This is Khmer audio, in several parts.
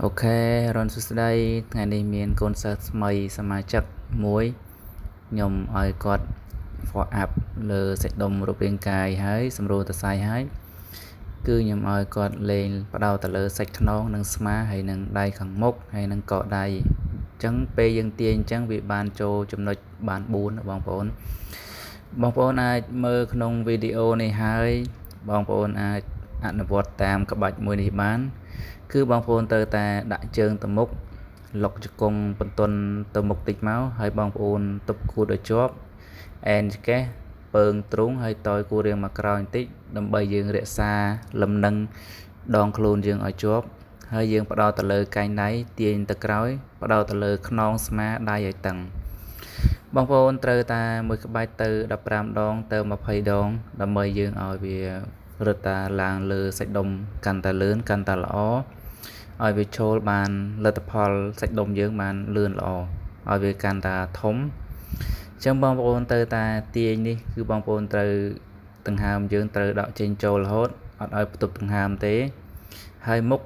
អូខេរនសួស្តីថ្ងៃនេះមានកូនសិស្សថ្មីសមាជិកមួយខ្ញុំឲ្យគាត់ follow up លើសាច់ដុំរូបរាងកាយហើយសម្រួលសរសៃហើយគឺខ្ញុំឲ្យគាត់លេងបដោតទៅលើសាច់ខ្នងនិងស្មាហើយនឹងដៃខាងមុខហើយនឹងកដៃអញ្ចឹងពេលយើងទាញអញ្ចឹងវាបានចូលចំណុចបាន4បងប្អូនអាចមើលក្នុងវីដេអូនេះហើយបងប្អូនអាចអនុវត្តតាមក្បាច់មួយនេះបានគឺបងប្អូនត្រូវតែដាក់ជើងទៅមុខលុកជង្គង់បន្ទន់ទៅមុខតិចមកហើយបងប្អូនទប់គួតឲ្យជាប់អែនឆ្កេះពើងទ្រូងហើយតយគួររៀងមកក្រោយបន្តិចដើម្បីយើងរក្សាលំនឹងដងខ្លួនយើងឲ្យជាប់ហើយយើងបដោតទៅលើកែងដៃទាញទៅក្រោយបដោតទៅលើខ្នងស្មាដៃឲ្យតឹងបងប្អូនត្រូវតែមួយក្បាច់ទៅ15ដងទៅ20ដងដើម្បីយើងឲ្យវារត់តាឡើងលើសាច់ដុំកាន់តែលឿនកាន់តែល្អឲ្យវាចូលបានលទ្ធផលសាច់ដុំយើងបានលឿនល្អឲ្យវាកាន់តែធំអញ្ចឹងបងប្អូនត្រូវតែទាញនេះគឺបងប្អូនត្រូវដង្ហើមយើងត្រូវដកចេញចូលរហូតអត់ឲ្យផ្ទុកដង្ហើមទេហើយមុខ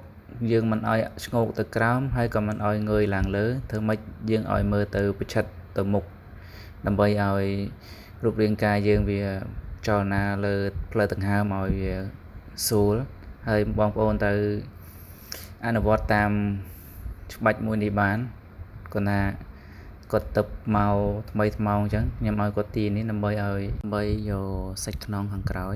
យើងមិនឲ្យស្ងោកទៅក្រោមហើយក៏មិនឲ្យងើយឡើងលើធ្វើម៉េចយើងឲ្យមើលទៅប្រឆិតទៅមុខដើម្បីឲ្យរូបរាងកាយយើងវាចលនាលើផ្លូវដង្ហើមឲ្យវាស្រួលហើយបងប្អូនត្រូវអនុវត្តតាមច្បាច់មួយនេះបានគាត់ថាគាត់ទៅមកថ្មីថ្មោងអញ្ចឹងខ្ញុំឲ្យគាត់ទាញនេះដើម្បីយកសាច់ខ្នងខាងក្រោយ